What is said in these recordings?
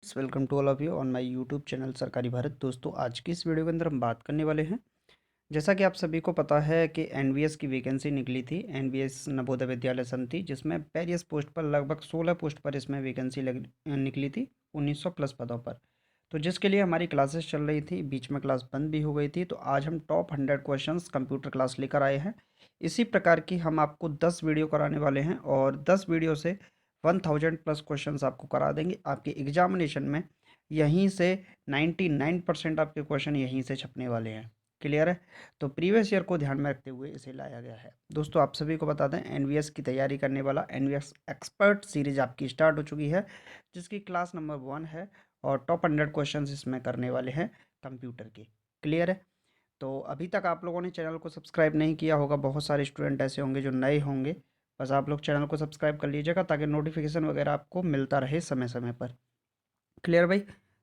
Welcome to all of you on my YouTube channel सरकारी भारत। दोस्तों, आज की इस वीडियो के अंदर हम बात करने वाले हैं। जैसा कि आप सभी को पता है कि एनवीएस की वैकेंसी निकली थी, एनवीएस नवोदय विद्यालय समिति, जिसमें वेरियस पोस्ट पर लगभग 16 पोस्ट पर इसमें वैकेंसी निकली थी 1900 प्लस पदों पर। तो जिसके लिए हमारी क्लासेस चल रही थी, बीच में क्लास बंद भी हो गई थी। तो आज हम टॉप 100 क्वेश्चंस कंप्यूटर क्लास लेकर आए हैं। इसी प्रकार की हम आपको 10 वीडियो कराने वाले हैं और 10 वीडियो से 1000 प्लस क्वेश्चंस आपको करा देंगे आपके एग्जामिनेशन में। यहीं से 99% आपके क्वेश्चन यहीं से छपने वाले हैं। क्लियर है? तो प्रीवियस ईयर को ध्यान में रखते हुए इसे लाया गया है। दोस्तों, आप सभी को बता दें, एनवीएस की तैयारी करने वाला एनवीएस एक्सपर्ट सीरीज आपकी स्टार्ट हो चुकी है, जिसकी क्लास नंबर 1 है और टॉप 100 क्वेश्चंस इसमें करने वाले हैं कंप्यूटर के। क्लियर है? तो अभी तक आप लोगों ने चैनल को सब्सक्राइब नहीं किया होगा, बहुत सारे स्टूडेंट ऐसे होंगे जो नए होंगे। बस आप लोग चैनल को सब्सक्राइब कर लीजिएगा ताकि नोटिफिकेशन वगैरह आपको मिलता रहे समय समय पर। क्लियर भाई?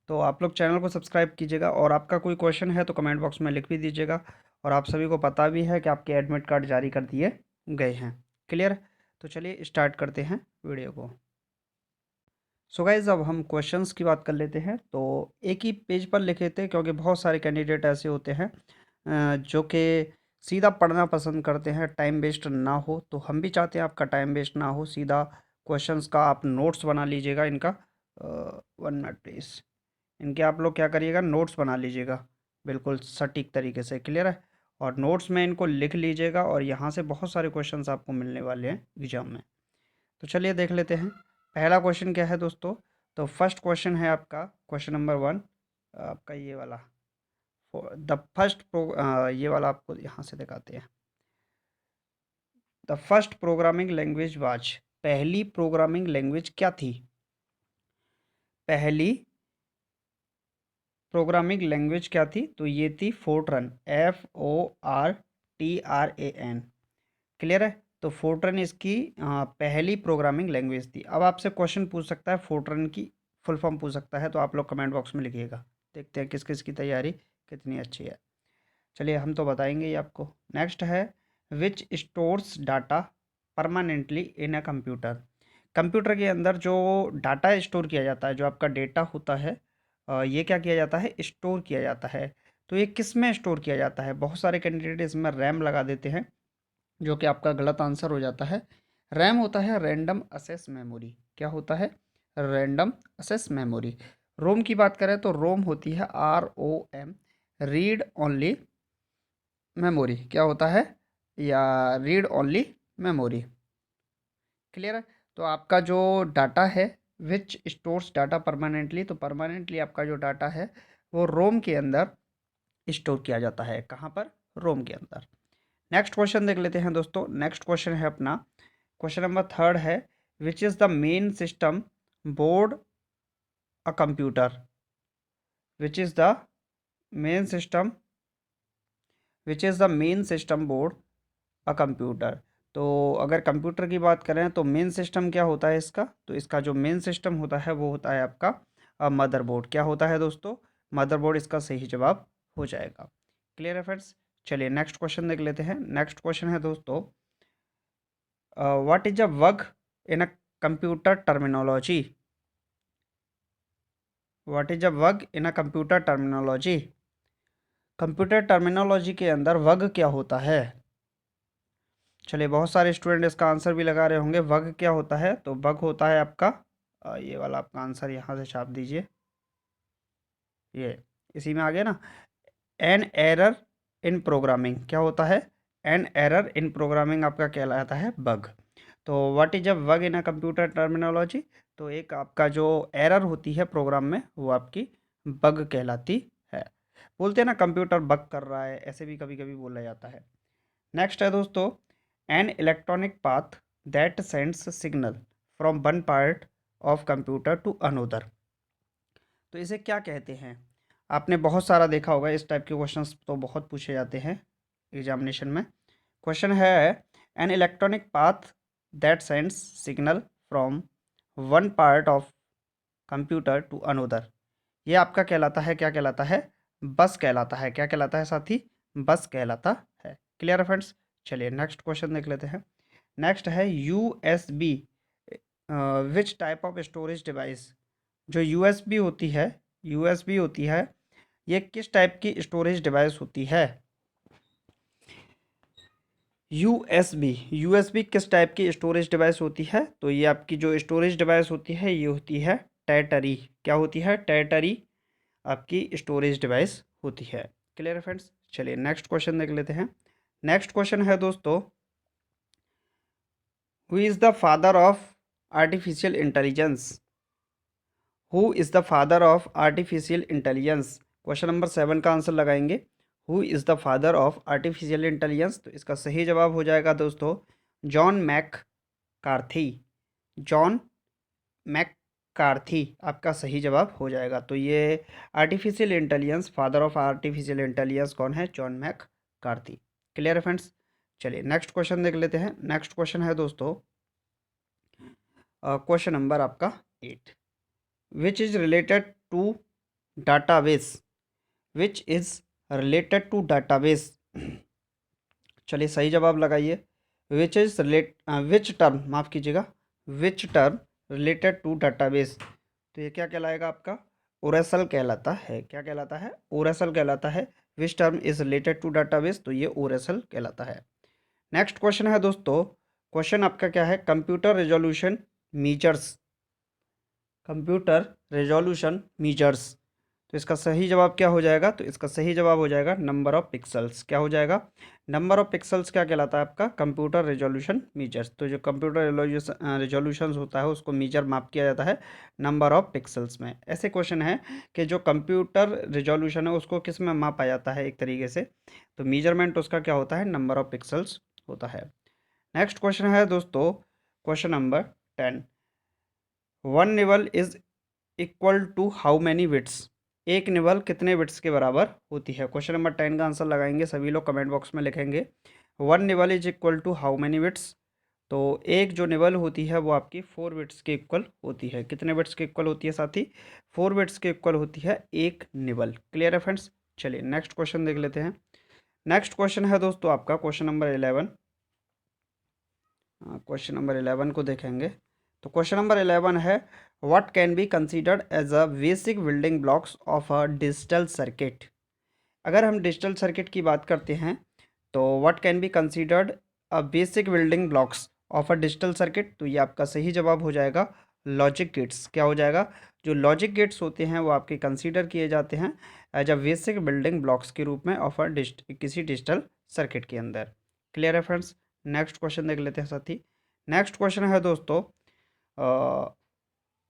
तो आप लोग चैनल को सब्सक्राइब कीजिएगा और आपका कोई क्वेश्चन है तो कमेंट बॉक्स में लिख भी दीजिएगा। और आप सभी को पता भी है कि आपके एडमिट कार्ड जारी कर दिए गए हैं। क्लियर? तो चलिए स्टार्ट करते हैं वीडियो को। सो गाइज, अब हम क्वेश्चंस की बात कर लेते हैं। तो एक ही पेज पर लिखे थे, क्योंकि बहुत सारे कैंडिडेट ऐसे होते हैं जो कि सीधा पढ़ना पसंद करते हैं, टाइम वेस्ट ना हो। तो हम भी चाहते हैं आपका टाइम वेस्ट ना हो, सीधा क्वेश्चंस का आप नोट्स बना लीजिएगा इनका। 1 मिनट प्लीज़। इनके आप लोग क्या करिएगा, नोट्स बना लीजिएगा बिल्कुल सटीक तरीके से। क्लियर है? और नोट्स में इनको लिख लीजिएगा और यहाँ से बहुत सारे क्वेश्चंस आपको मिलने वाले हैं एग्जाम में। तो चलिए देख लेते हैं पहला क्वेश्चन क्या है दोस्तों। तो फर्स्ट क्वेश्चन है आपका, क्वेश्चन नंबर 1 आपका ये वाला। द फर्स्ट ये वाला आपको यहाँ से दिखाते हैं। The first programming language was, पहली प्रोग्रामिंग लैंग्वेज क्या थी? पहली प्रोग्रामिंग लैंग्वेज क्या थी? तो ये थी फोर्ट्रन, FORTRAN। क्लियर है? तो फोर्ट्रन इसकी पहली प्रोग्रामिंग लैंग्वेज थी। अब आपसे क्वेश्चन पूछ सकता है, फोर्ट्रन की फुल फॉर्म पूछ सकता है, तो आप लोग कमेंट बॉक्स में लिखिएगा। देखते हैं किस किस की तैयारी कितनी अच्छी है। चलिए, हम तो बताएंगे ही आपको। नेक्स्ट है, which stores data permanently in a computer. Computer के अंदर जो डाटा स्टोर किया जाता है, जो आपका डेटा होता है, ये क्या किया जाता है, स्टोर किया जाता है। तो ये किस में स्टोर किया जाता है? बहुत सारे कैंडिडेट इसमें रैम लगा देते हैं, जो कि आपका गलत आंसर हो जाता है। रैम होता है रैंडम असेस मेमोरी। क्या होता है? Random assess memory. रोम की बात करें तो रोम होती है ROM, रीड ओनली मेमोरी। क्या होता है? या रीड ओनली मेमोरी। क्लियर है? तो आपका जो डाटा है, विच स्टोर्स डाटा परमानेंटली, तो परमानेंटली आपका जो डाटा है वो रोम के अंदर स्टोर किया जाता है। कहाँ पर? रोम के अंदर। नेक्स्ट क्वेश्चन देख लेते हैं दोस्तों। नेक्स्ट क्वेश्चन है अपना, क्वेश्चन नंबर 3 है, which is the main system board a computer. Which is the main system, which is the main system board a computer. तो अगर कंप्यूटर की बात करें तो मेन सिस्टम क्या होता है इसका? तो इसका जो मेन सिस्टम होता है वो होता है आपका मदरबोर्ड। क्या होता है दोस्तों? मदरबोर्ड इसका सही जवाब हो जाएगा। क्लियर है फ्रेंड्स? चलिए नेक्स्ट क्वेश्चन देख लेते हैं। नेक्स्ट क्वेश्चन है दोस्तों, what is a bug in a computer terminology. What is a bug in a computer terminology. Computer terminology के अंदर बग क्या होता है? चलिए, बहुत सारे स्टूडेंट इसका आंसर भी लगा रहे होंगे। बग क्या होता है? तो बग होता है आपका ये वाला, आपका आंसर यहाँ से छाप दीजिए। ये इसी में आ गया ना, एन एरर इन प्रोग्रामिंग। क्या होता है? एन एरर इन प्रोग्रामिंग आपका कहलाता है बग। तो what is a bug in a computer terminology, तो एक आपका जो एरर होती है प्रोग्राम में वो आपकी बग कहलाती है। बोलते हैं ना कंप्यूटर बग कर रहा है, ऐसे भी कभी कभी बोला जाता है। नेक्स्ट है दोस्तों, an electronic path that sends signal from one part of computer to another. तो इसे क्या कहते हैं? आपने बहुत सारा देखा होगा, इस टाइप के क्वेश्चंस तो बहुत पूछे जाते हैं एग्जामिनेशन में। क्वेश्चन है, an electronic path that sends signal from one part of computer to another. ये आपका कहलाता है, क्या कहलाता है? बस कहलाता है। क्या कहलाता है साथी? बस कहलाता है। क्लियर है फ्रेंड्स? चलिए नेक्स्ट क्वेश्चन देख लेते हैं। नेक्स्ट है, USB which type of storage device जो यूएसबी होती है, यूएसबी होती है, ये किस टाइप की स्टोरेज डिवाइस होती है? यूएसबी, यूएसबी किस टाइप की स्टोरेज डिवाइस होती है? तो ये आपकी जो स्टोरेज डिवाइस होती है ये होती है टेटरी। क्या होती है? टेटरी आपकी स्टोरेज डिवाइस होती है। क्लियर है फ्रेंड्स? चलिए नेक्स्ट क्वेश्चन देख लेते हैं। नेक्स्ट क्वेश्चन है दोस्तों, who is the father of artificial intelligence? Who is the father of artificial intelligence? Question number 7 का आंसर लगाएंगे। Who is the father of artificial intelligence? तो इसका सही जवाब हो जाएगा दोस्तों John McCarthy. John McCarthy आपका सही जवाब हो जाएगा। तो ये artificial intelligence, father of artificial intelligence कौन है? John McCarthy. क्लियर है फ्रेंड्स? चलिए नेक्स्ट क्वेश्चन देख लेते हैं। नेक्स्ट क्वेश्चन है दोस्तों क्वेश्चन नंबर आपका 8, which is related to database? Which is related to database? चलिए सही जवाब लगाइए। Which is relate which term, माफ़ कीजिएगा, which term related to database? तो ये क्या कहलाएगा आपका? ओरेसल कहलाता है। क्या कहलाता है? ओरेसल कहलाता है। Which term is related to database? तो ये ओरेसल कहलाता है। नेक्स्ट क्वेश्चन है दोस्तों, क्वेश्चन आपका क्या है? Computer resolution measures, computer resolution measures. तो इसका सही जवाब क्या हो जाएगा? तो इसका सही जवाब हो जाएगा नंबर ऑफ पिक्सल्स। क्या हो जाएगा? नंबर ऑफ पिक्सल्स क्या कहलाता है आपका? Computer resolution measures. तो जो कंप्यूटर रेजोल्यूशन होता है उसको मीजर माप किया जाता है नंबर ऑफ पिक्सल्स में। ऐसे क्वेश्चन है कि जो कंप्यूटर रेजोल्यूशन है उसको किस में मापा जाता है एक तरीके से, तो मीजरमेंट उसका क्या होता है? नंबर ऑफ पिक्सल्स होता है। नेक्स्ट क्वेश्चन है दोस्तों question number 10, one nibble is equal to how many bits? एक निवल कितने बिट्स के बराबर होती है? क्वेश्चन नंबर 10 का आंसर लगाएंगे, सभी लोग कमेंट बॉक्स में लिखेंगे one nibble is equal to how many bits? तो एक जो निवल होती है वो आपकी 4 बिट्स के इक्वल होती है। कितने बिट्स के इक्वल होती है साथी? 4 बिट्स के इक्वल होती है एक निवल। क्लियर है फ्रेंड्स? चलिए नेक्स्ट क्वेश्चन देख लेते हैं। नेक्स्ट क्वेश्चन है दोस्तों आपका क्वेश्चन नंबर 11। क्वेश्चन नंबर 11 को देखेंगे। तो क्वेश्चन नंबर 11 है, what can be considered as a basic building blocks of a digital circuit? अगर हम डिजिटल सर्किट की बात करते हैं तो what can be considered a basic building blocks of a digital circuit? तो ये आपका सही जवाब हो जाएगा लॉजिक गेट्स। क्या हो जाएगा? जो लॉजिक गेट्स होते हैं वो आपके कंसीडर किए जाते हैं as a basic building blocks के रूप में ऑफ अ किसी डिजिटल सर्किट के अंदर। क्लियर है फ्रेंड्स? नेक्स्ट क्वेश्चन देख लेते हैं साथी। नेक्स्ट क्वेश्चन है दोस्तों,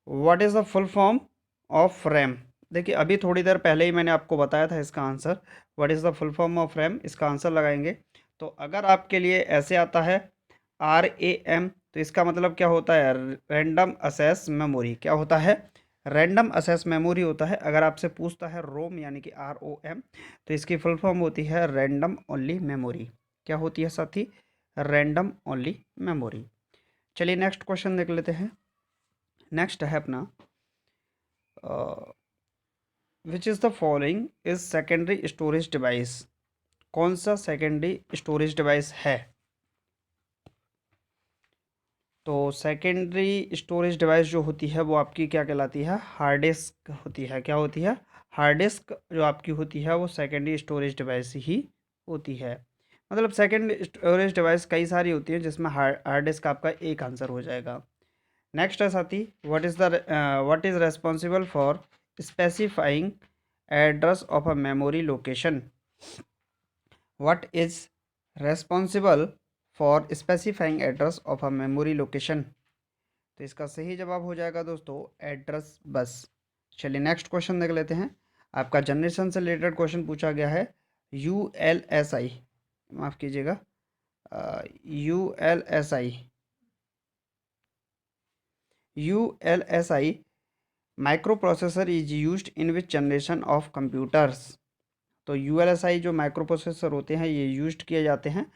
what is the full form of RAM? देखिए अभी थोड़ी देर पहले ही मैंने आपको बताया था इसका answer. What is the full form of RAM? इसका आंसर लगाएंगे। तो अगर आपके लिए ऐसे आता है RAM, तो इसका मतलब क्या होता है? Random assess memory. क्या होता है? रैंडम असेस मेमोरी होता है। अगर आपसे पूछता है रोम यानी कि ROM, तो इसकी फुल फॉर्म होती है रैंडम ओनली मेमोरी। क्या होती है साथी? Random only memory. चलिए नेक्स्ट क्वेश्चन देख लेते हैं। नेक्स्ट है अपना, विच is the following is secondary storage device? कौन सा सेकेंडरी स्टोरेज डिवाइस है? तो सेकेंडरी स्टोरेज डिवाइस जो होती है वो आपकी क्या कहलाती है? हार्ड डिस्क होती है। क्या होती है? हार्ड डिस्क जो आपकी होती है वो सेकेंडरी स्टोरेज डिवाइस ही होती है। मतलब सेकेंड स्टोरेज डिवाइस कई सारी होती है जिसमें हार्ड डिस्क आपका एक आंसर हो जाएगा। नेक्स्ट है साथी, what is responsible for specifying address of a memory location? What is responsible for specifying address of a memory location? तो इसका सही जवाब हो जाएगा दोस्तों एड्रेस बस। चलिए नेक्स्ट क्वेश्चन देख लेते हैं। आपका जनरेशन से रिलेटेड क्वेश्चन पूछा गया है। ULSI, माफ़ कीजिएगा, ULSI, ULSI micro processor is used in which generation of computers? तो ULSI जो माइक्रो प्रोसेसर होते हैं ये यूज्ड किए जाते हैं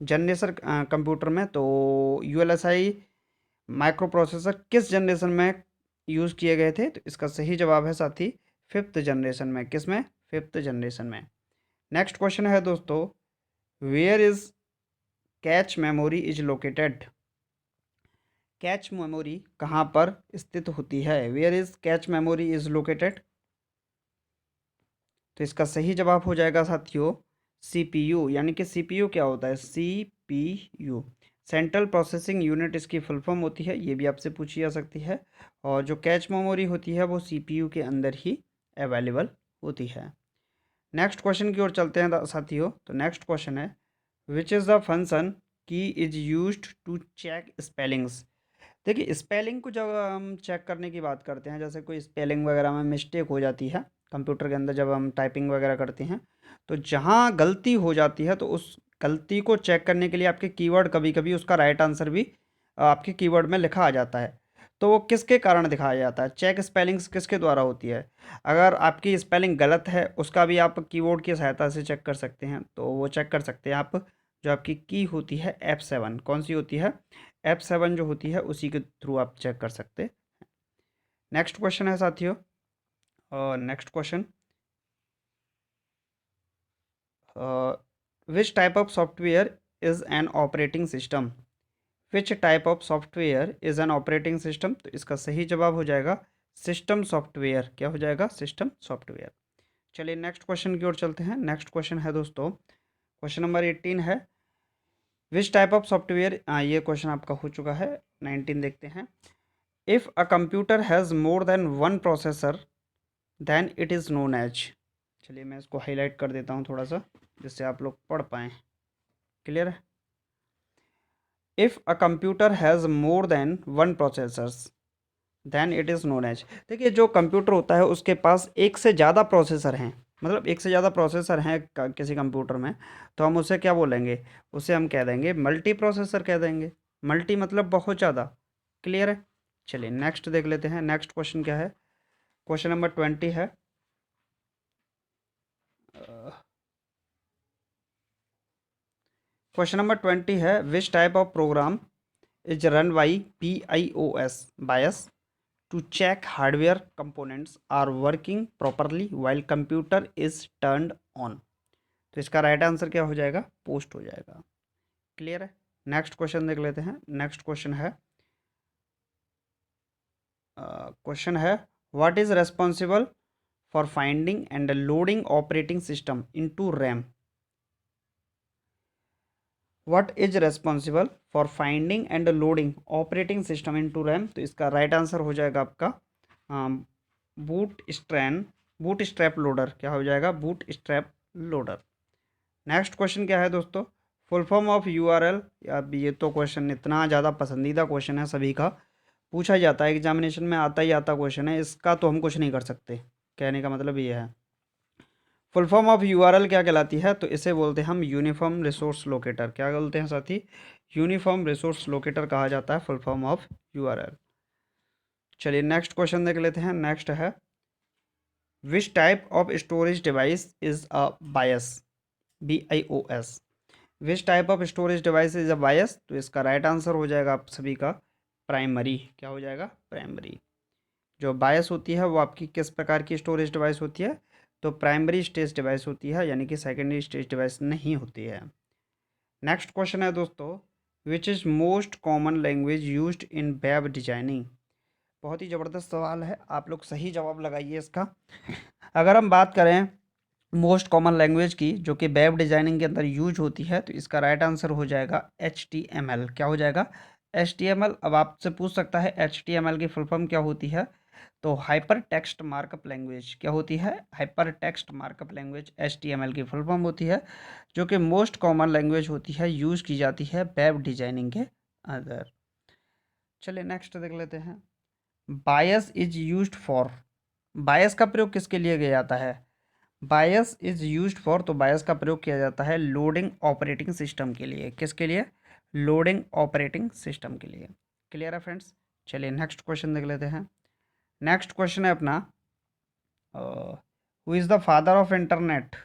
जनरेशन कंप्यूटर में। तो ULSI माइक्रो प्रोसेसर किस जनरेशन में यूज़ किए गए थे? तो इसका सही जवाब है साथी फिफ्थ जनरेशन में। किस में? फिफ्थ जनरेशन में। नेक्स्ट क्वेश्चन है दोस्तों, where is cache memory is located? Cache memory कहाँ पर स्थित होती है? Where is cache memory is located? तो इसका सही जवाब हो जाएगा साथियों सीपीयू। यानी कि सीपीयू क्या होता है? सीपीयू सेंट्रल प्रोसेसिंग यूनिट इसकी फुल फॉर्म होती है, ये भी आपसे पूछी जा सकती है। और जो कैच मेमोरी होती है वो सीपीयू के अंदर ही अवेलेबल होती है। नेक्स्ट क्वेश्चन की ओर चलते हैं साथियों। तो नेक्स्ट क्वेश्चन है which is the function key is used to check spellings? देखिए स्पेलिंग को जब हम चेक करने की बात करते हैं, जैसे कोई स्पेलिंग वगैरह में मिस्टेक हो जाती है कंप्यूटर के अंदर, जब हम टाइपिंग वगैरह करते हैं तो जहाँ गलती हो जाती है तो उस गलती को चेक करने के लिए आपके कीवर्ड, कभी कभी उसका राइट आंसर भी आपके कीवर्ड में लिखा आ जाता है। तो वो किसके कारण दिखाया जाता है? चेक स्पेलिंग्स किसके द्वारा होती है? अगर आपकी स्पेलिंग गलत है उसका भी आप कीबोर्ड की सहायता से चेक कर सकते हैं। तो वो चेक कर सकते हैं आप, जो आपकी की होती है F7, कौन सी होती है? F7 जो होती है उसी के थ्रू आप चेक कर सकते हैं। नेक्स्ट क्वेश्चन है साथियों, और next question which type of software is an operating system? Which type of software is an operating system? तो इसका सही जवाब हो जाएगा सिस्टम सॉफ्टवेयर। क्या हो जाएगा? System software. चलिए नेक्स्ट क्वेश्चन की ओर चलते हैं। नेक्स्ट क्वेश्चन है दोस्तों, क्वेश्चन नंबर 18 है विच टाइप ऑफ सॉफ्टवेयर, ये क्वेश्चन आपका हो चुका है। 19 देखते हैं। If a computer has more than one processor then it is known as. चलिए मैं इसको हाईलाइट कर देता हूँ थोड़ा सा, जिससे आप लोग पढ़ पाएँ। क्लियर है? If a computer has more than one processors then it is known as. देखिए जो कंप्यूटर होता है उसके पास एक से ज़्यादा प्रोसेसर हैं, मतलब एक से ज़्यादा प्रोसेसर हैं किसी कंप्यूटर में, तो हम उसे क्या बोलेंगे? उसे हम कह देंगे मल्टी प्रोसेसर कह देंगे। मल्टी मतलब बहुत ज़्यादा। क्लियर है? चलिए नेक्स्ट देख लेते हैं। नेक्स्ट क्वेश्चन क्या है? क्वेश्चन नंबर 20 है। क्वेश्चन नंबर 20 है which type of program is run by BIOS BIOS to check hardware components are working properly while computer is turned on? तो इसका राइट आंसर क्या हो जाएगा? पोस्ट हो जाएगा। क्लियर है? नेक्स्ट क्वेश्चन देख लेते हैं। नेक्स्ट क्वेश्चन है what is responsible for finding and loading operating system into RAM? What is responsible for finding and loading operating system into RAM? तो इसका राइट आंसर हो जाएगा आपका boot strain boot strap loader. क्या हो जाएगा? Boot strap loader. Next question क्या है दोस्तों? Full form of URL। अब ये तो क्वेश्चन इतना ज़्यादा पसंदीदा क्वेश्चन है, सभी का पूछा जाता है, एग्जामिनेशन में आता ही आता क्वेश्चन है, इसका तो हम कुछ नहीं कर सकते। कहने का मतलब ये है फुल फॉर्म ऑफ URL क्या कहलाती है? तो इसे बोलते हैं हम यूनिफॉर्म रिसोर्स लोकेटर। क्या बोलते हैं साथी? यूनिफॉर्म रिसोर्स लोकेटर कहा जाता है फुल फॉर्म ऑफ URL। चलिए नेक्स्ट क्वेश्चन देख लेते हैं। नेक्स्ट है which type of storage device is a BIOS? BIOS। Which type of storage device is a BIOS? तो इसका राइट आंसर हो जाएगा आप सभी का प्राइमरी। क्या हो जाएगा? प्राइमरी। जो बायस होती है वो आपकी किस प्रकार की स्टोरेज डिवाइस होती है? तो प्राइमरी स्टेज डिवाइस होती है, यानी कि सेकेंडरी स्टेज डिवाइस नहीं होती है। नेक्स्ट क्वेश्चन है दोस्तों which is most common language used in web designing? बहुत ही ज़बरदस्त सवाल है, आप लोग सही जवाब लगाइए इसका। अगर हम बात करें मोस्ट कॉमन लैंग्वेज की जो कि वेब डिज़ाइनिंग के अंदर यूज होती है, तो इसका राइट आंसर हो जाएगा HTML। क्या हो जाएगा? HTML। अब आपसे पूछ सकता है HTML की फुल फॉर्म क्या होती है? तो हाइपर टेक्स्ट मार्कअप लैंग्वेज। क्या होती है? Hyper text markup language HTML की फुल फॉर्म होती है, जो कि मोस्ट कॉमन लैंग्वेज होती है, यूज़ की जाती है वेब डिजाइनिंग के अंदर। चलिए नेक्स्ट देख लेते हैं। BIOS is used for. BIOS का प्रयोग किसके लिए किया जाता है? बायस इज यूज्ड फॉर, तो बायस का प्रयोग किया जाता है लोडिंग ऑपरेटिंग सिस्टम के लिए। किसके लिए? लोडिंग ऑपरेटिंग सिस्टम के लिए। क्लियर है फ्रेंड्स? चलिए नेक्स्ट क्वेश्चन देख लेते हैं। नेक्स्ट क्वेश्चन है अपना who is the father of internet?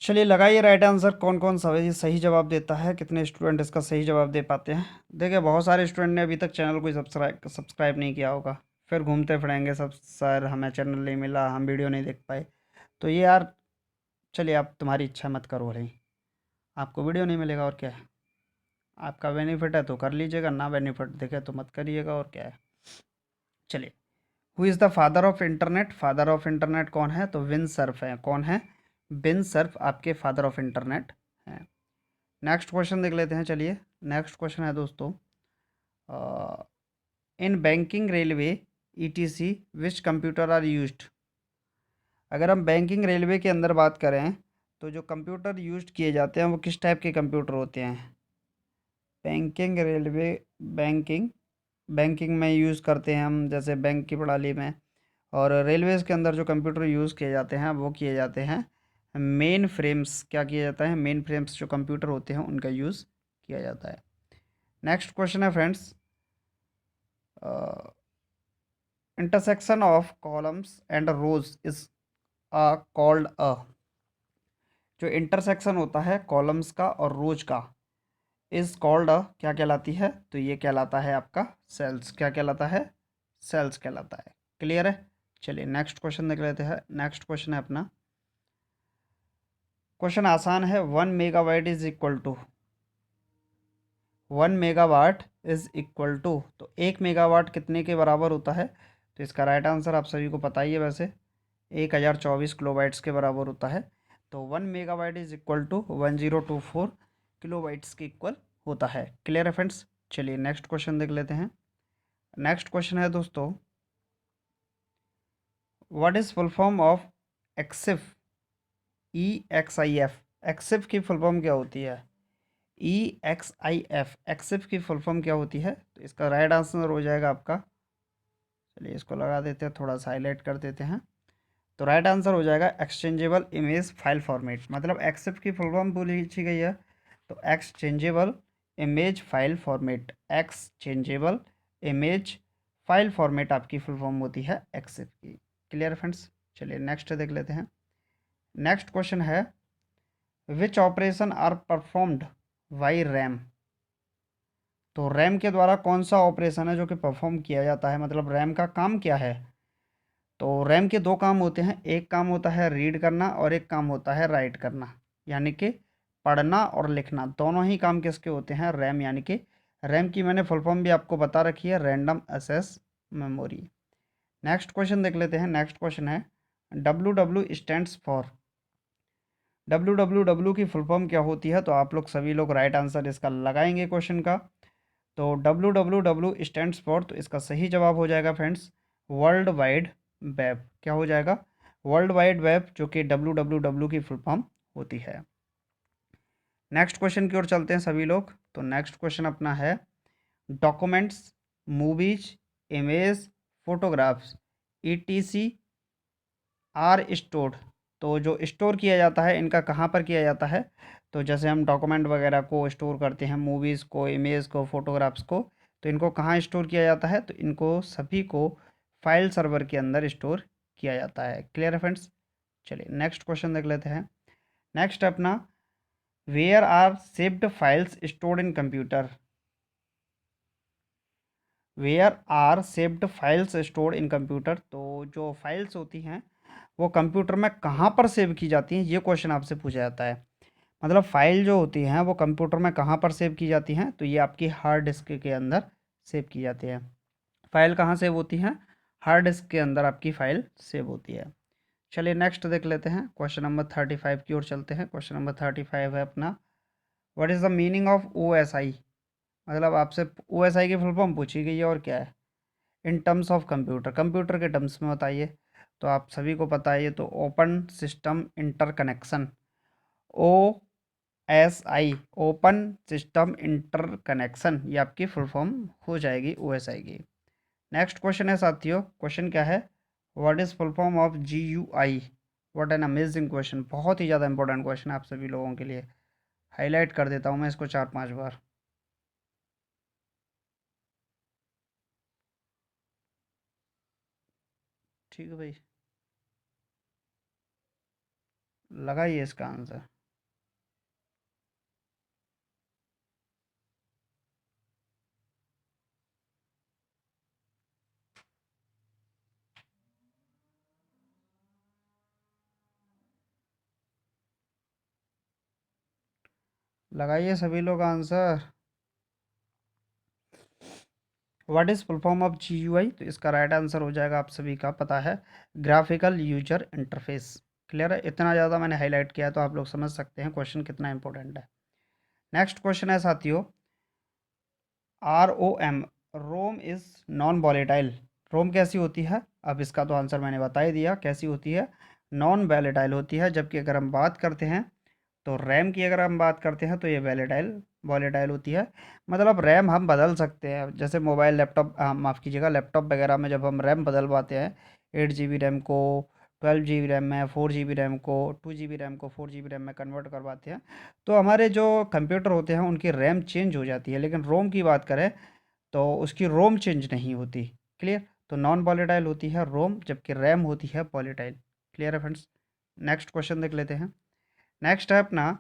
चलिए लगाइए राइट आंसर। कौन कौन सही सही जवाब देता है? कितने स्टूडेंट इसका सही जवाब दे पाते हैं? देखिए बहुत सारे स्टूडेंट ने अभी तक चैनल को सब्सक्राइब नहीं किया होगा, फिर घूमते फिरेंगे सब, सर हमें चैनल नहीं मिला, हम वीडियो नहीं देख पाए। तो ये यार, चलिए आप तुम्हारी इच्छा मत करो रही, आपको वीडियो नहीं मिलेगा और क्या है, आपका बेनिफिट है तो कर लीजिएगा, ना बेनिफिट दिखे तो मत करिएगा, और क्या है। चलिए, who is the father of internet? Father of internet कौन है? तो विन सर्फ है। कौन है? विन सर्फ आपके फादर ऑफ इंटरनेट हैं। नेक्स्ट क्वेश्चन देख लेते हैं। चलिए, नेक्स्ट क्वेश्चन है दोस्तों, in banking, railway, ETC which computer are used? अगर हम बैंकिंग रेलवे के अंदर बात करें तो जो कंप्यूटर यूज्ड किए जाते हैं वो किस टाइप के कंप्यूटर होते हैं? बैंकिंग, रेलवे, बैंकिंग, बैंकिंग में यूज़ करते हैं हम, जैसे बैंक की प्रणाली में। और रेलवेज़ के अंदर जो कंप्यूटर यूज़ किए जाते हैं वो किए जाते हैं मेन फ्रेम्स। क्या किया जाता है? मेन फ्रेम्स जो कंप्यूटर होते हैं उनका यूज़ किया जाता है। नेक्स्ट क्वेश्चन है friends, intersection of columns and rows is called a. जो इंटरसेक्शन होता है कॉलम्स का और रोज का, इज कॉल्ड अ, क्या कहलाती है? तो ये कहलाता है आपका सेल्स। क्या कहलाता है? सेल्स कहलाता है। क्लियर है? चलिए नेक्स्ट क्वेश्चन देख लेते हैं। नेक्स्ट क्वेश्चन है अपना, क्वेश्चन आसान है। 1 megawatt is equal to, 1 megawatt is equal to, तो 1 मेगावाट कितने के बराबर होता है? तो इसका राइट आंसर आप सभी को पता ही है वैसे, 1024 किलोबाइट्स के बराबर होता है। तो 1 megabyte is equal to 1024 kilobytes के इक्वल होता है। क्लियर है फ्रेंड्स? चलिए नेक्स्ट क्वेश्चन देख लेते हैं। नेक्स्ट क्वेश्चन है दोस्तों, what is full form of EXIF? EXIF, EXIF की फुल फॉर्म क्या होती है? EXIF, एक्सिफ की फुल फॉर्म क्या होती है? तो इसका राइट आंसर हो जाएगा आपका, चलिए इसको लगा देते हैं, थोड़ा सा हाईलाइट कर देते हैं। तो राइट आंसर हो जाएगा एक्सचेंजेबल इमेज फाइल फॉर्मेट। मतलब एक्सेप्ट की फुल फॉर्म बोली गई है, तो exchangeable image file format, exchangeable image file format आपकी फुल फॉर्म होती है एक्सेप्ट की। Clear friends? चलिए नेक्स्ट देख लेते हैं। नेक्स्ट क्वेश्चन है, which operation are performed by RAM? तो रैम के द्वारा कौन सा ऑपरेशन है जो कि परफॉर्म किया जाता है? मतलब रैम का काम क्या है? तो रैम के दो काम होते हैं, एक काम होता है रीड करना और एक काम होता है राइट करना, यानी कि पढ़ना और लिखना। दोनों ही काम किसके होते हैं? रैम, यानी कि रैम की मैंने फुल फॉर्म भी आपको बता रखी है, random access memory. Next question देख लेते हैं। नेक्स्ट क्वेश्चन है, W W stands for? W W W की फुल फॉर्म क्या होती है? तो आप लोग सभी लोग राइट आंसर इसका लगाएंगे क्वेश्चन का। तो W W W stands for, तो इसका सही जवाब हो जाएगा फ्रेंड्स वर्ल्ड वाइड वेब। क्या हो जाएगा? वर्ल्ड वाइड वेब, जो कि डब्ल्यू डब्ल्यू डब्ल्यू की फुल फॉर्म होती है। नेक्स्ट क्वेश्चन की ओर चलते हैं सभी लोग। तो नेक्स्ट क्वेश्चन अपना है, documents, movies, image, photographs, ETC are stored. तो जो स्टोर किया जाता है इनका कहाँ पर किया जाता है? तो जैसे हम डॉक्यूमेंट वगैरह को स्टोर करते हैं, मूवीज़ को, इमेज को, फोटोग्राफ्स को, तो इनको कहाँ स्टोर किया जाता है? तो इनको सभी को फाइल सर्वर के अंदर स्टोर किया जाता है। क्लियर है फ्रेंड्स? चलिए नेक्स्ट क्वेश्चन देख लेते हैं। नेक्स्ट अपना, where are saved files stored in computer? Where are saved files stored in computer, तो जो फाइल्स होती हैं वो कंप्यूटर में कहाँ पर सेव की जाती हैं, ये क्वेश्चन आपसे पूछा जाता है। मतलब फाइल जो होती हैं वो कंप्यूटर में कहाँ पर सेव की जाती हैं? तो ये आपकी हार्ड डिस्क के अंदर सेव की जाती है। फाइल कहाँ सेव होती हैं? हार्ड डिस्क के अंदर आपकी फाइल सेव होती है। चलिए नेक्स्ट देख लेते हैं। क्वेश्चन नंबर 35 की ओर चलते हैं। क्वेश्चन नंबर 35 है अपना, what is the meaning of OSI? मतलब आपसे OSI की फुल फॉर्म पूछी गई है, और क्या है? In terms of computer, computer के टर्म्स में बताइए। तो आप सभी को पता है ये तो, open system interconnection, OSI, open system interconnection, ये आपकी फुल फॉर्म हो जाएगी OSI की। नेक्स्ट क्वेश्चन है साथियों, क्वेश्चन क्या है, what is full form of GUI? What an amazing question, बहुत ही ज़्यादा इंपॉर्टेंट क्वेश्चन है आप सभी लोगों के लिए। हाईलाइट कर देता हूँ मैं इसको 4-5 बार। ठीक है भाई, लगाइए इसका आंसर। लगाइए सभी लोग answer. What is full form of GUI? तो इसका राइट आंसर हो जाएगा, आप सभी का पता है, ग्राफिकल यूजर इंटरफेस। क्लियर है? इतना ज़्यादा मैंने हाईलाइट किया है तो आप लोग समझ सकते हैं क्वेश्चन कितना इंपॉर्टेंट है। नेक्स्ट क्वेश्चन है साथियों, ROM, ROM is non volatile. ROM कैसी होती है? अब इसका तो आंसर मैंने बता ही दिया, कैसी होती है, नॉन वॉलेटाइल होती है। जबकि अगर हम बात करते हैं तो रैम की, अगर हम बात करते हैं तो ये वॉलेटाइल वॉलेटाइल होती है। मतलब रैम हम बदल सकते हैं, जैसे मोबाइल, लैपटॉप, माफ़ कीजिएगा, लैपटॉप वगैरह में जब हम रैम बदलवाते हैं, 8 GB रैम को 12 GB रैम में, 4 GB रैम को 2 GB रैम को 4 GB रैम में कन्वर्ट करवाते हैं, तो हमारे जो कंप्यूटर होते हैं उनकी रैम चेंज हो जाती है। लेकिन रोम की बात करें तो उसकी रोम चेंज नहीं होती। क्लियर? तो नॉन वॉलेटाइल होती है रोम, जबकि रैम होती है वॉलेटाइल। क्लियर है फ्रेंड्स? नेक्स्ट क्वेश्चन देख लेते हैं। नेक्स्ट है अपना,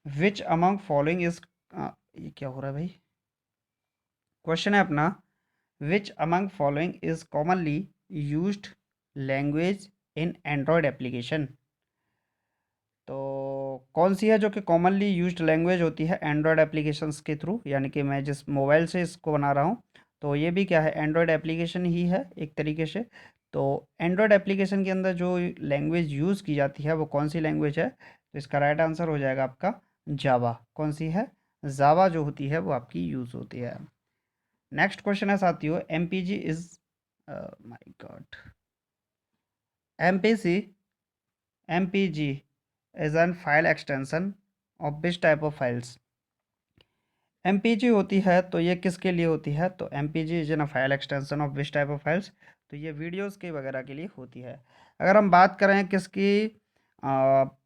विच अमंग फॉलोइंग इज, ये क्या हो रहा है भाई, क्वेश्चन है अपना, which among following is commonly used language in Android application. तो कौन सी है जो कि कॉमनली यूज्ड लैंग्वेज होती है एंड्रॉयड एप्लीकेशंस के थ्रू, यानी कि मैं जिस मोबाइल से इसको बना रहा हूँ, तो ये भी क्या है, एंड्रॉयड एप्लीकेशन ही है एक तरीके से। तो एंड्रॉयड एप्लीकेशन के अंदर जो लैंग्वेज यूज़ की जाती है वो कौन सी लैंग्वेज है? तो इसका राइट आंसर हो जाएगा आपका जावा। कौन सी है? जावा जो होती है वो आपकी यूज़ होती है। नेक्स्ट क्वेश्चन है साथियों, M P G is, my god, M P C, M P G is an file extension of which type of files. M P G होती है तो ये किसके लिए होती है? तो M P G is an file extension of which type of files, तो ये वीडियोस के वगैरह के लिए होती है। अगर हम बात करें किसकी,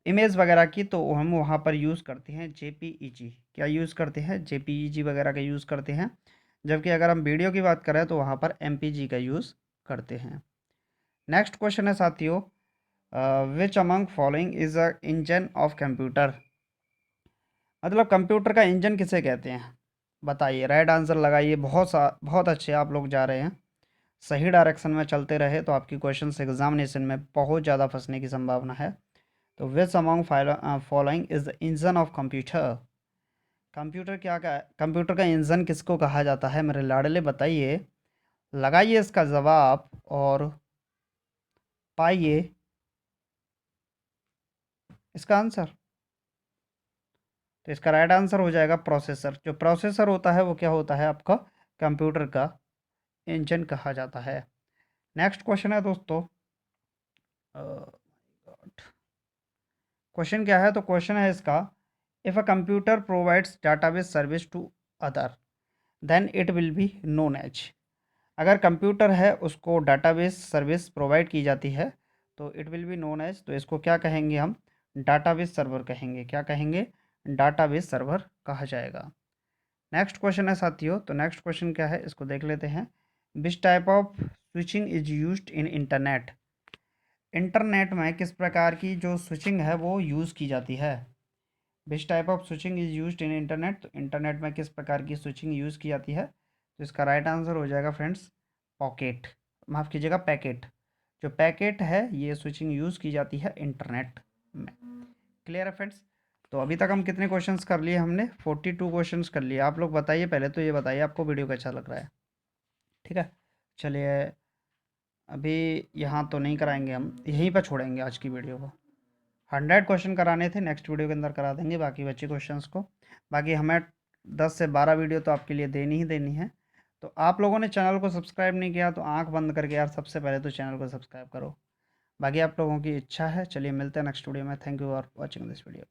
इमेज वगैरह की, तो हम वहाँ पर यूज़ करते हैं JPEG। क्या यूज़ करते हैं? JPEG वगैरह का यूज़ करते हैं। जबकि अगर हम वीडियो की बात करें तो वहाँ पर MPG का यूज़ करते हैं। नेक्स्ट क्वेश्चन है साथियों, which among following is a engine of computer. मतलब कंप्यूटर का इंजन किसे कहते हैं? बताइए, राइट आंसर लगाइए। बहुत अच्छे आप लोग जा रहे हैं, सही डायरेक्शन में चलते रहे तो आपकी क्वेश्चंस एग्जामिनेशन में बहुत ज़्यादा फंसने की संभावना है। तो which among following is the engine of computer. Computer क्या का कंप्यूटर का इंजन किसको कहा जाता है मेरे लाडले? बताइए, लगाइए इसका जवाब और पाइए इसका आंसर। तो इसका राइट आंसर हो जाएगा प्रोसेसर। जो प्रोसेसर होता है वो क्या होता है आपका, कंप्यूटर का इंजन कहा जाता है। नेक्स्ट क्वेश्चन है दोस्तों, क्वेश्चन क्या है? तो क्वेश्चन है इसका, if a computer provides database service to other then it will be known as. अगर कंप्यूटर है उसको डाटाबेस सर्विस प्रोवाइड की जाती है तो it will be known as, तो इसको क्या कहेंगे हम? डाटाबेस सर्वर कहेंगे। क्या कहेंगे? डाटाबेस सर्वर कहा जाएगा। नेक्स्ट क्वेश्चन है साथियों, तो नेक्स्ट क्वेश्चन क्या है इसको देख लेते हैं। विच type of switching is used in internet. Internet में किस प्रकार की जो स्विचिंग है वो यूज़ की जाती है? Which type of switching is used in internet, तो इंटरनेट में किस प्रकार की स्विचिंग यूज़ की जाती है? तो इसका राइट आंसर हो जाएगा फ्रेंड्स, पॉकेट, माफ़ कीजिएगा पैकेट। जो पैकेट है ये स्विचिंग यूज़ की जाती है इंटरनेट में। क्लियर है फ्रेंड्स? तो अभी तक हम कितने क्वेश्चंस कर लिए? हमने 42 क्वेश्चंस कर लिए। आप लोग बताइए, पहले तो ये बताइए आपको वीडियो कैसा लग रहा है। ठीक है, चलिए अभी यहाँ तो नहीं कराएंगे, हम यहीं पर छोड़ेंगे आज की वीडियो को। 100 क्वेश्चन कराने थे, नेक्स्ट वीडियो के अंदर करा देंगे बाकी बचे क्वेश्चंस को। बाकी हमें 10 से 12 वीडियो तो आपके लिए देनी ही देनी है। तो आप लोगों ने चैनल को सब्सक्राइब नहीं किया तो आंख बंद करके यार सबसे पहले तो चैनल को सब्सक्राइब करो। बाकी आप लोगों की इच्छा है। चलिए मिलते हैं नेक्स्ट वीडियो में। Thank you for watching this video.